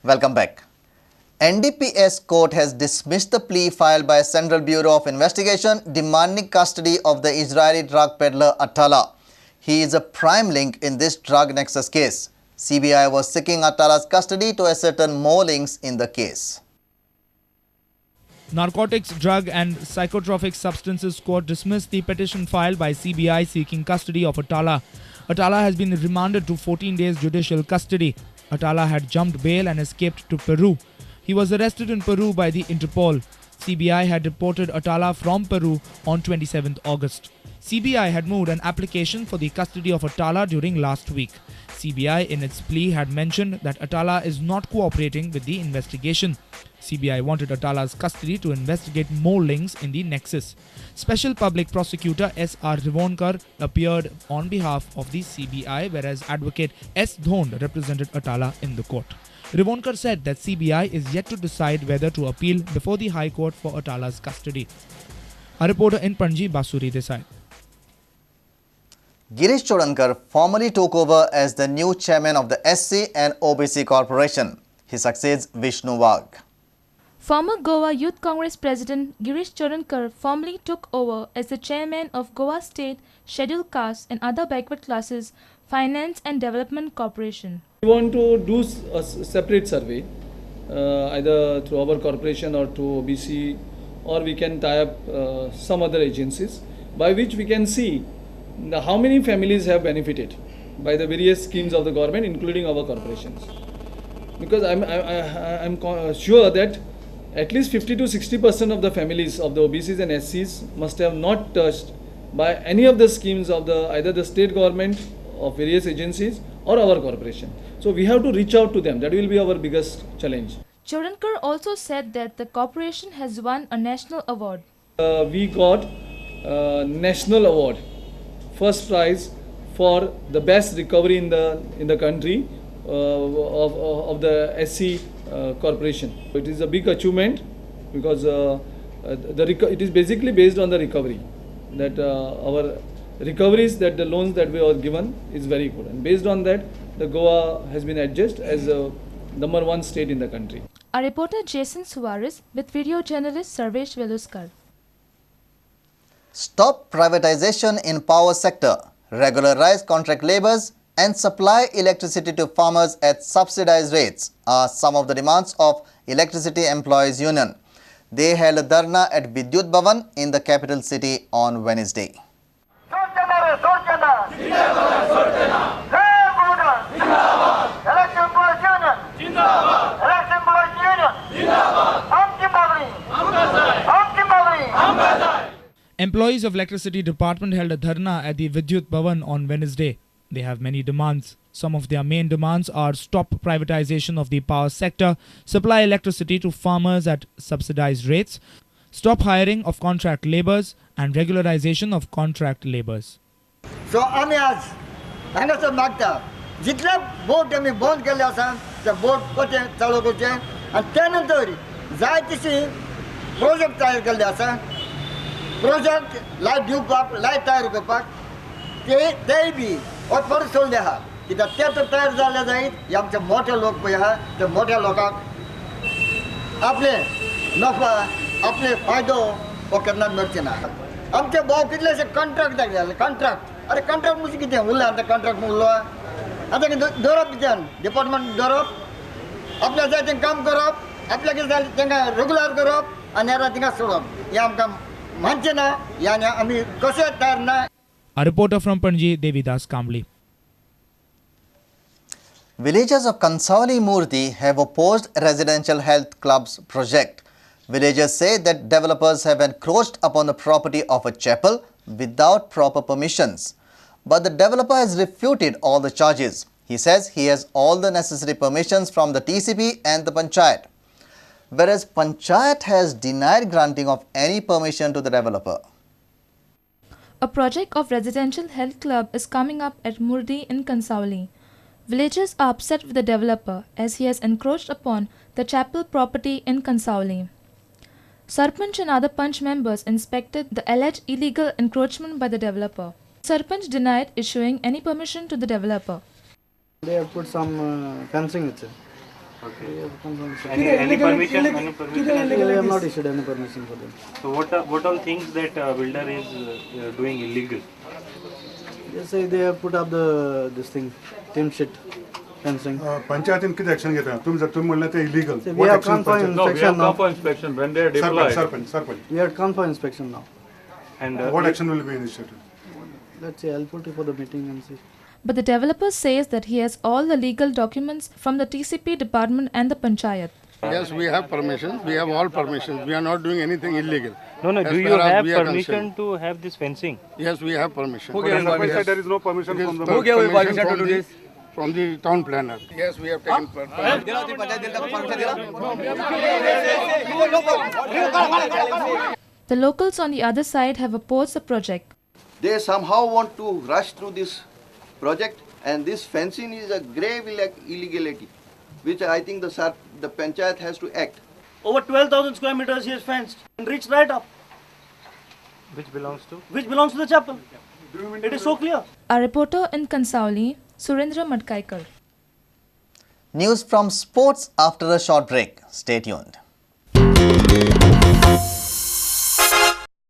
Welcome back. NDPS court has dismissed the plea filed by Central Bureau of Investigation demanding custody of the Israeli drug peddler Atala. He is a prime link in this drug nexus case. CBI was seeking Atala's custody to ascertain more links in the case. Narcotics, Drug and Psychotropic Substances Court dismissed the petition filed by CBI seeking custody of Atala. Atala has been remanded to 14 days judicial custody. Atala had jumped bail and escaped to Peru. He was arrested in Peru by the Interpol. CBI had deported Atala from Peru on 27th August. CBI had moved an application for the custody of Atala during last week. CBI in its plea had mentioned that Atala is not cooperating with the investigation. CBI wanted Atala's custody to investigate more links in the nexus. Special Public Prosecutor S.R. Rivonkar appeared on behalf of the CBI, whereas Advocate S. Dhond represented Atala in the court. Rivonkar said that CBI is yet to decide whether to appeal before the High Court for Atala's custody. A reporter in Panji, Basuri Desai. Girish Chodankar formally took over as the new chairman of the SC and OBC Corporation. He succeeds Vishnu Wagh. Former Goa Youth Congress President Girish Chodankar formally took over as the chairman of Goa State Scheduled Castes and Other Backward Classes Finance and Development Corporation. We want to do a separate survey, either through our corporation or through OBC, or we can tie up some other agencies, by which we can see how many families have benefited by the various schemes of the government, including our corporations. Because I'm sure that at least 50 to 60% of the families of the OBCs and SCs must have not touched by any of the schemes of either the state government of various agencies or our corporation. So we have to reach out to them. That will be our biggest challenge. Chodankar also said that the corporation has won a national award. We got a national award, first prize for the best recovery in the country of the SC corporation. It is a big achievement because it is basically based on the recovery, that our recoveries, that the loans that we are given is very good, and based on that the Goa has been adjudged as the #1 state in the country. A reporter Jason Suarez with video journalist Sarvesh Veluskar. Stop privatization in power sector, regularize contract labours and supply electricity to farmers at subsidized rates are some of the demands of Electricity Employees Union. They held a dharna at Vidyut Bhavan in the capital city on Wednesday. Employees of Electricity Department held a dharna at the Vidyut Bhavan on Wednesday. They have many demands. Some of their main demands are stop privatization of the power sector, supply electricity to farmers at subsidized rates, stop hiring of contract labours and regularization of contract labours. So आम्ही आज हांगासर मागता जितले boat आम्ही बंद केले आसा ते बोट कशे चालू करचे आनी त्यानंतर जाय तशी प्रोजेक्ट तयार केल्ले आसा प्रोजेक्ट लायट दिवपाक लायट तयार करपाक तेय बी परत सोडले आहा कित्याक ते तर तयार जाल्ले जायत हे आमचे मोठे लोक पळय आहा ते मोठ्या लोकांक आपले नफा आपले फायदो हो केन्ना मेळचे ना आमचे भाव कितलेशे कॉन्ट्रॅक्ट जाले कॉन्ट्रॅक्ट अरे कॉन्ट्रॅक्ट म्हणजे कितें उरलें आतां कॉन्ट्रॅक्ट उरलो आतां कितें धरप कितें डिपार्टमेंट धरप आपल्या जाय तें काम करप आपल्या कितें जाय तेंकां रेगुलर करप आनी हेरां तिंगा सोडप हें आमकां मानचें ना हें आनी आमी कशे तयार ना. A reporter from Panji, Devidas Kambli. Villagers of Kansauli Murti have opposed residential health club's project. Villagers say that developers have encroached upon the property of a chapel without proper permissions. But the developer has refuted all the charges. He says he has all the necessary permissions from the TCP and the Panchayat, whereas Panchayat has denied granting of any permission to the developer. A project of residential health club is coming up at Murdi in Kansauli. Villagers are upset with the developer as he has encroached upon the chapel property in Kansauli. Sarpanch and other Panch members inspected the alleged illegal encroachment by the developer. Sarpanch denied issuing any permission to the developer. They have put some fencing. Any permission? Any permission? We have not issued any permission for them. So what all things that builder is doing illegal? They say they have put up this thing, tin sheet fencing. पंचायतीन किती action घेता तुम्ही जर तुम्ही म्हणलं ते illegal So we have come for inspection now. for inspection when they are deployed. Sarpanch We have come for inspection now. And what action will be initiated? Let's see, I'll put you for the meeting and see. But the developer says that he has all the legal documents from the TCP department and the panchayat. Yes, we have permissions. We have all permissions. We are not doing anything illegal. no, As do you far as have we are permission concerned. to have this fencing? Yes, we have permission. But the surprise said there is no permission from the Who gave permission to do this? From the town planner. Yes, we have taken permission. The locals on the other side have opposed the project. They somehow want to rush through this project, and this fencing is a grave illegality, which I think the panchayat has to act. Over 12,000 square meters he has fenced and reached right up, Which belongs to? which belongs to the chapel. It is so clear. Our reporter in Kansauli, Surendra Madkaikar. News from sports after a short break. Stay tuned.